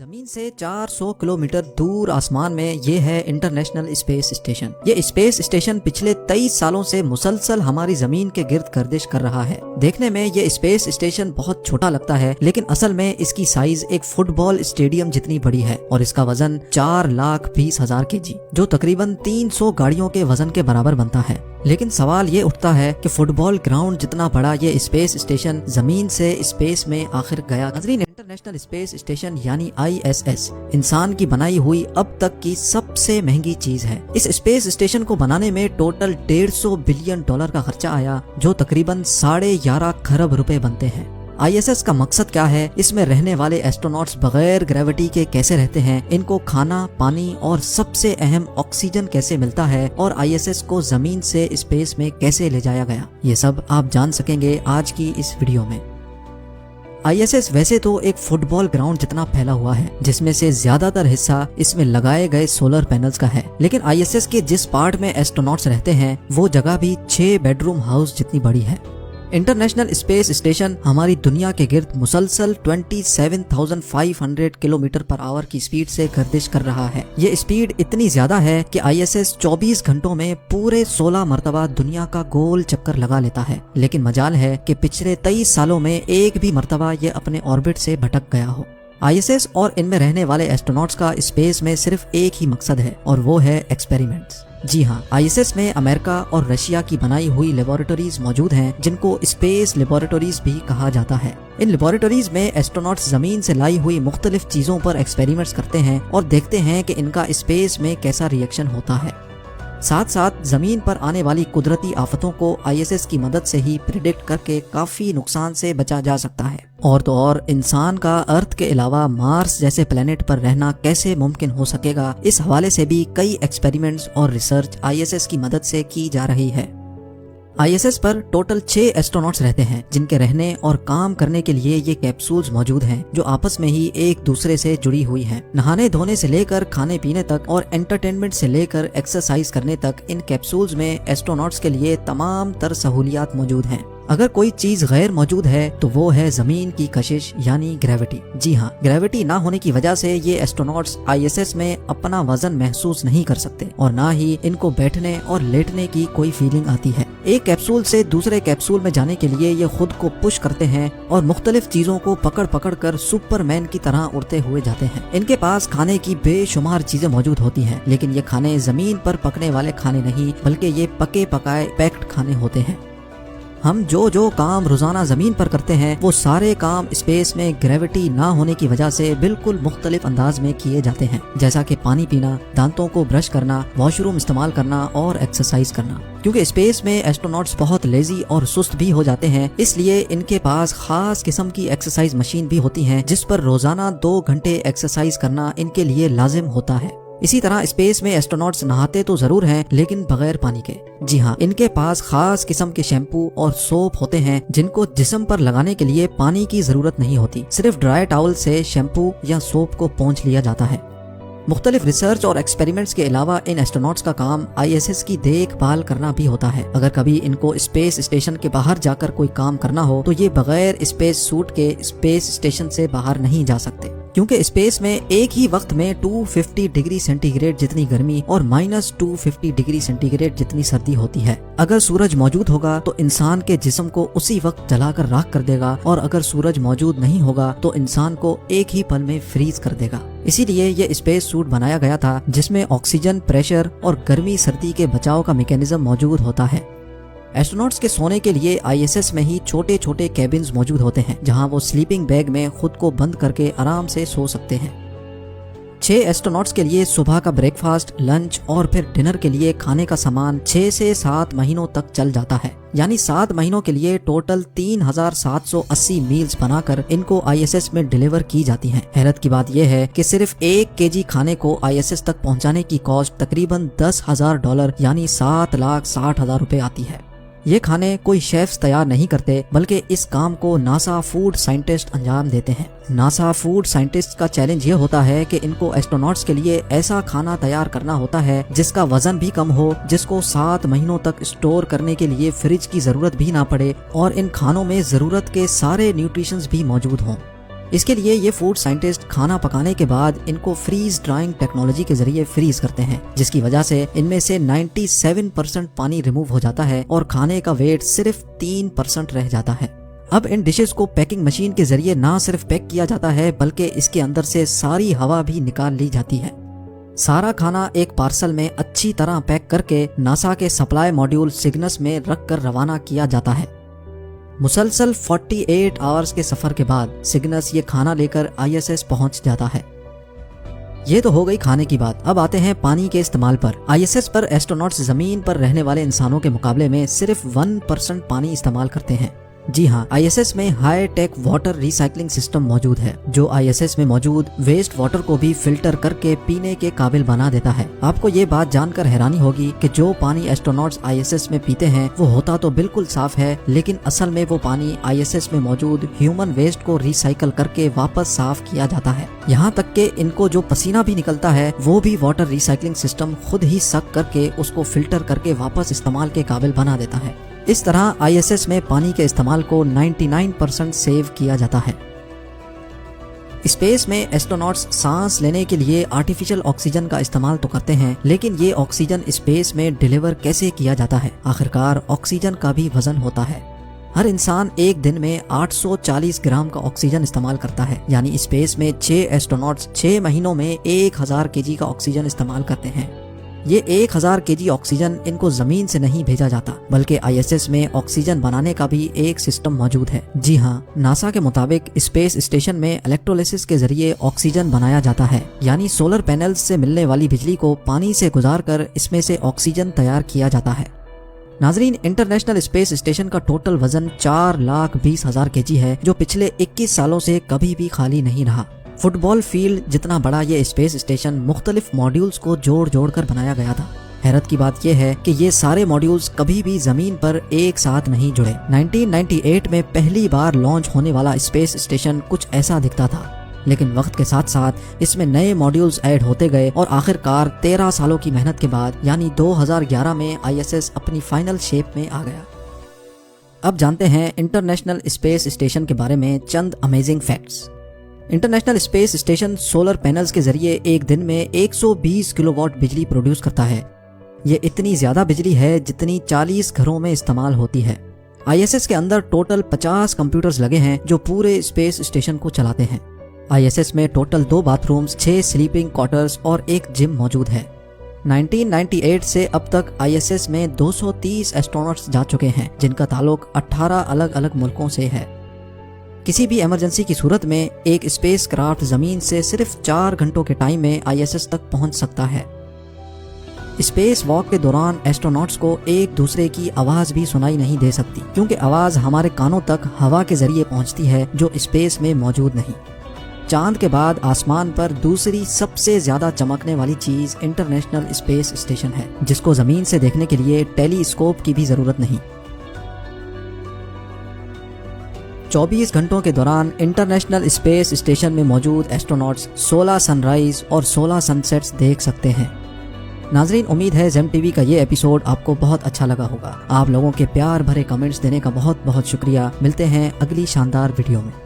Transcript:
زمین سے 400 کلومیٹر دور آسمان میں یہ ہے انٹرنیشنل اسپیس اسٹیشن۔ یہ اسپیس اسٹیشن پچھلے 23 سالوں سے مسلسل ہماری زمین کے گرد گردش کر رہا ہے۔ دیکھنے میں یہ اسپیس اسٹیشن بہت چھوٹا لگتا ہے، لیکن اصل میں اس کی سائز ایک فٹ بال اسٹیڈیم جتنی بڑی ہے اور اس کا وزن 4,20,000 kg، جو تقریباً 300 گاڑیوں کے وزن کے برابر بنتا ہے۔ لیکن سوال یہ اٹھتا ہے کہ فٹ بال گراؤنڈ جتنا بڑا یہ اسپیس اسٹیشن زمین سے اسپیس میں آخر گیا۔ ناظرین، انٹرنیشنل اسپیس اسٹیشن یعنی ISS انسان کی بنائی ہوئی اب تک کی سب سے مہنگی چیز ہے۔ اس اسپیس اسٹیشن کو بنانے میں ٹوٹل $150 بلین کا خرچہ آیا، جو تقریباً 11.5 کھرب روپے بنتے ہیں۔ ISS کا مقصد کیا ہے؟ اس میں رہنے والے ایسٹروناٹس بغیر گریوٹی کے کیسے رہتے ہیں، ان کو کھانا، پانی اور سب سے اہم آکسیجن کیسے ملتا ہے، اور ISS کو زمین سے اسپیس میں کیسے لے جایا گیا، یہ سب آپ جان سکیں گے آج کی اس ویڈیو میں۔ ISS ویسے تو ایک فٹ بال گراؤنڈ جتنا پھیلا ہوا ہے، جس میں سے زیادہ تر حصہ اس میں لگائے گئے سولر پینلز کا ہے، لیکن ISS کے جس پارٹ میں ایسٹروناٹس رہتے ہیں وہ جگہ بھی 6 بیڈ روم ہاؤس جتنی بڑی ہے۔ انٹرنیشنل اسپیس اسٹیشن ہماری دنیا کے گرد مسلسل 27,500 کلومیٹر پر آور کی سپیڈ سے گردش کر رہا ہے۔ یہ سپیڈ اتنی زیادہ ہے کہ ISS 24 گھنٹوں میں پورے 16 مرتبہ دنیا کا گول چکر لگا لیتا ہے، لیکن مجال ہے کہ پچھلے 23 سالوں میں ایک بھی مرتبہ یہ اپنے آربٹ سے بھٹک گیا ہو۔ ISS اور ان میں رہنے والے ایسٹروناٹس کا اسپیس میں صرف ایک ہی مقصد ہے، اور وہ ہے ایکسپیریمنٹس۔ جی ہاں، ISS میں امریکہ اور رشیا کی بنائی ہوئی لیبارٹریز موجود ہیں، جن کو اسپیس لیبارٹریز بھی کہا جاتا ہے۔ ان لیبارٹریز میں ایسٹروناٹس زمین سے لائی ہوئی مختلف چیزوں پر ایکسپیریمنٹس کرتے ہیں اور دیکھتے ہیں کہ ان کا اسپیس میں کیسا ریئیکشن ہوتا ہے۔ ساتھ ساتھ زمین پر آنے والی قدرتی آفتوں کو ISS کی مدد سے ہی پریڈکٹ کر کے کافی نقصان سے بچا جا سکتا ہے۔ اور تو اور انسان کا ارتھ کے علاوہ مارس جیسے پلینٹ پر رہنا کیسے ممکن ہو سکے گا، اس حوالے سے بھی کئی ایکسپیریمنٹس اور ریسرچ ISS کی مدد سے کی جا رہی ہے۔ ISS پر ٹوٹل 6 ایسٹروناٹس رہتے ہیں، جن کے رہنے اور کام کرنے کے لیے یہ کیپسولز موجود ہیں، جو آپس میں ہی ایک دوسرے سے جڑی ہوئی ہیں۔ نہانے دھونے سے لے کر کھانے پینے تک اور انٹرٹینمنٹ سے لے کر ایکسرسائز کرنے تک ان کیپسولز میں ایسٹروناٹس کے لیے تمام تر سہولیات موجود ہیں۔ اگر کوئی چیز غیر موجود ہے تو وہ ہے زمین کی کشش یعنی گریوٹی۔ جی ہاں، گریوٹی نہ ہونے کی وجہ سے یہ ایسٹروناٹس ISS میں اپنا وزن محسوس نہیں کر سکتے، اور نہ ہی ان کو بیٹھنے اور لیٹنے کی کوئی فیلنگ آتی ہے۔ ایک کیپسول سے دوسرے کیپسول میں جانے کے لیے یہ خود کو پش کرتے ہیں اور مختلف چیزوں کو پکڑ پکڑ کر سپر مین کی طرح اڑتے ہوئے جاتے ہیں۔ ان کے پاس کھانے کی بے شمار چیزیں موجود ہوتی ہیں، لیکن یہ کھانے زمین پر پکنے والے کھانے نہیں، بلکہ یہ پکے پکائے پیکڈ کھانے ہوتے ہیں۔ ہم جو کام روزانہ زمین پر کرتے ہیں وہ سارے کام اسپیس میں گریوٹی نہ ہونے کی وجہ سے بالکل مختلف انداز میں کیے جاتے ہیں، جیسا کہ پانی پینا، دانتوں کو برش کرنا، واش روم استعمال کرنا اور ایکسرسائز کرنا۔ کیونکہ اسپیس میں ایسٹروناٹس بہت لیزی اور سست بھی ہو جاتے ہیں، اس لیے ان کے پاس خاص قسم کی ایکسرسائز مشین بھی ہوتی ہیں، جس پر روزانہ 2 گھنٹے ایکسرسائز کرنا ان کے لیے لازم ہوتا ہے۔ اسی طرح اسپیس میں ایسٹروناٹس نہاتے تو ضرور ہیں، لیکن بغیر پانی کے۔ جی ہاں، ان کے پاس خاص قسم کے شیمپو اور سوپ ہوتے ہیں، جن کو جسم پر لگانے کے لیے پانی کی ضرورت نہیں ہوتی، صرف ڈرائی ٹاول سے شیمپو یا سوپ کو پونچھ لیا جاتا ہے۔ مختلف ریسرچ اور ایکسپیریمنٹس کے علاوہ ان ایسٹروناٹس کا کام ISS کی دیکھ بھال کرنا بھی ہوتا ہے۔ اگر کبھی ان کو اسپیس اسٹیشن کے باہر جا کر کوئی کام کرنا ہو تو یہ بغیر اسپیس سوٹ کے اسپیس اسٹیشن سے باہر نہیں جا سکتے، کیونکہ اسپیس میں ایک ہی وقت میں 250 ڈگری سینٹی گریڈ جتنی گرمی اور -250 ڈگری سینٹی گریڈ جتنی سردی ہوتی ہے۔ اگر سورج موجود ہوگا تو انسان کے جسم کو اسی وقت جلا کر راکھ کر دے گا، اور اگر سورج موجود نہیں ہوگا تو انسان کو ایک ہی پل میں فریز کر دے گا۔ اسی لیے یہ اسپیس سوٹ بنایا گیا تھا، جس میں آکسیجن، پریشر اور گرمی سردی کے بچاؤ کا میکینزم موجود ہوتا ہے۔ ایسٹروناٹس کے سونے کے لیے ISS میں ہی چھوٹے چھوٹے کیبنز موجود ہوتے ہیں، جہاں وہ سلیپنگ بیگ میں خود کو بند کر کے آرام سے سو سکتے ہیں۔ 6 ایسٹروناٹس کے لیے صبح کا بریک فاسٹ، لنچ اور پھر ڈنر کے لیے کھانے کا سامان 6 سے 7 مہینوں تک چل جاتا ہے، یعنی 7 مہینوں کے لیے ٹوٹل 3,780 میلز بنا کر ان کو ISS میں ڈیلیور کی جاتی ہیں۔ حیرت کی بات یہ ہے کہ صرف 1 kg کھانے کو ISS تک پہنچانے کی کاسٹ تقریباً $10,000 یعنی 7,60,000 روپے آتی ہے۔ یہ کھانے کوئی شیفز تیار نہیں کرتے، بلکہ اس کام کو ناسا فوڈ سائنٹسٹ انجام دیتے ہیں۔ ناسا فوڈ سائنٹسٹ کا چیلنج یہ ہوتا ہے کہ ان کو ایسٹروناٹس کے لیے ایسا کھانا تیار کرنا ہوتا ہے جس کا وزن بھی کم ہو، جس کو 7 مہینوں تک اسٹور کرنے کے لیے فریج کی ضرورت بھی نہ پڑے، اور ان کھانوں میں ضرورت کے سارے نیوٹریشنز بھی موجود ہوں۔ اس کے لیے یہ فوڈ سائنٹسٹ کھانا پکانے کے بعد ان کو فریز ڈرائنگ ٹیکنالوجی کے ذریعے فریز کرتے ہیں، جس کی وجہ سے ان میں سے 97% پانی ریموو ہو جاتا ہے اور کھانے کا ویٹ صرف 3% رہ جاتا ہے۔ اب ان ڈشز کو پیکنگ مشین کے ذریعے نہ صرف پیک کیا جاتا ہے بلکہ اس کے اندر سے ساری ہوا بھی نکال لی جاتی ہے۔ سارا کھانا ایک پارسل میں اچھی طرح پیک کر کے ناسا کے سپلائی ماڈیول سگنس میں رکھ کر روانہ کیا جاتا ہے۔ مسلسل 48 آورز کے سفر کے بعد سگنس یہ کھانا لے کر ISS پہنچ جاتا ہے۔ یہ تو ہو گئی کھانے کی بات، اب آتے ہیں پانی کے استعمال پر۔ ISS پر ایسٹروناٹس زمین پر رہنے والے انسانوں کے مقابلے میں صرف 1% پانی استعمال کرتے ہیں۔ جی ہاں، ISS میں high tech water recycling system موجود ہے جو ISS میں موجود ویسٹ واٹر کو بھی فلٹر کر کے پینے کے قابل بنا دیتا ہے۔ آپ کو یہ بات جان کر حیرانی ہوگی کہ جو پانی ایسٹروناٹس ISS میں پیتے ہیں وہ ہوتا تو بالکل صاف ہے، لیکن اصل میں وہ پانی ISS میں موجود ہیومن ویسٹ کو ریسائکل کر کے واپس صاف کیا جاتا ہے۔ یہاں تک کہ ان کو جو پسینہ بھی نکلتا ہے وہ بھی واٹر ریسائکلنگ سسٹم خود ہی سک کر کے اس کو فلٹر کر کے واپس استعمال کے قابل بنا دیتا ہے۔ اس طرح ISS میں پانی کے استعمال کو 99% سیو کیا جاتا ہے۔ اسپیس میں ایسٹروناٹس سانس لینے کے لیے آرٹیفیشل آکسیجن کا استعمال تو کرتے ہیں، لیکن یہ آکسیجن اسپیس میں ڈیلیور کیسے کیا جاتا ہے؟ آخرکار آکسیجن کا بھی وزن ہوتا ہے۔ ہر انسان ایک دن میں 840 گرام کا آکسیجن استعمال کرتا ہے، یعنی اسپیس میں 6 ایسٹروناٹس 6 مہینوں میں 1000 kg کا آکسیجن استعمال کرتے ہیں۔ یہ 1000 kg آکسیجن ان کو زمین سے نہیں بھیجا جاتا بلکہ ISS میں آکسیجن بنانے کا بھی ایک سسٹم موجود ہے۔ جی ہاں، ناسا کے مطابق اسپیس اسٹیشن میں الیکٹرولیسس کے ذریعے آکسیجن بنایا جاتا ہے، یعنی سولر پینلز سے ملنے والی بجلی کو پانی سے گزار کر اس میں سے آکسیجن تیار کیا جاتا ہے۔ ناظرین، انٹرنیشنل اسپیس اسٹیشن کا ٹوٹل وزن 4,20,000 kg ہے جو پچھلے 21 سالوں سے کبھی بھی خالی نہیں رہا۔ فٹ بال فیلڈ جتنا بڑا یہ اسپیس اسٹیشن مختلف ماڈیولز کو جوڑ کر بنایا گیا تھا۔ حیرت کی بات یہ ہے کہ یہ سارے ماڈیولز کبھی بھی زمین پر ایک ساتھ نہیں جڑے۔ 1998 میں پہلی بار لانچ ہونے والا اسپیس اسٹیشن کچھ ایسا دکھتا تھا، لیکن وقت کے ساتھ ساتھ اس میں نئے ماڈیولز ایڈ ہوتے گئے اور آخرکار 13 سالوں کی محنت کے بعد یعنی 2011 میں ISS اپنی فائنل شیپ میں آ گیا۔ اب جانتے ہیں انٹرنیشنل اسپیس اسٹیشن کے بارے میں چند amazing facts. International space station solar panels کے ذریعے ایک دن میں 120 کلو واٹ بجلی پروڈیوس کرتا ہے۔ یہ اتنی زیادہ بجلی ہے جتنی 40 گھروں میں استعمال ہوتی ہے۔ ISS کے اندر ٹوٹل 50 کمپیوٹرز لگے ہیں جو پورے اسپیس اسٹیشن کو چلاتے ہیں۔ ISS میں total 2 bath rooms, 6 sleeping quarters اور ایک جم موجود ہے۔ 1998 سے اب تک ISS میں 230 ایسٹروناٹس جا چکے ہیں جن کا تعلق 18 الگ الگ ملکوں سے ہے۔ کسی بھی ایمرجنسی کی صورت میں ایک اسپیس کرافٹ زمین سے صرف 4 گھنٹوں کے ٹائم میں ISS تک پہنچ سکتا ہے۔ اسپیس واک کے دوران ایسٹروناٹس کو ایک دوسرے کی آواز بھی سنائی نہیں دے سکتی کیونکہ آواز ہمارے کانوں تک ہوا کے ذریعے پہنچتی ہے جو اسپیس میں موجود نہیں۔ چاند کے بعد آسمان پر دوسری سب سے زیادہ چمکنے والی چیز انٹرنیشنل اسپیس اسٹیشن ہے جس کو زمین سے دیکھنے کے لیے ٹیلی اسکوپ کی بھی ضرورت نہیں۔ 24 گھنٹوں کے دوران انٹرنیشنل اسپیس اسٹیشن میں موجود ایسٹروناٹس 16 سن رائز اور 16 سن سیٹس دیکھ سکتے ہیں۔ ناظرین، امید ہے زیم ٹی وی کا یہ ایپیسوڈ آپ کو بہت اچھا لگا ہوگا۔ آپ لوگوں کے پیار بھرے کمنٹس دینے کا بہت بہت شکریہ۔ ملتے ہیں اگلی شاندار ویڈیو میں۔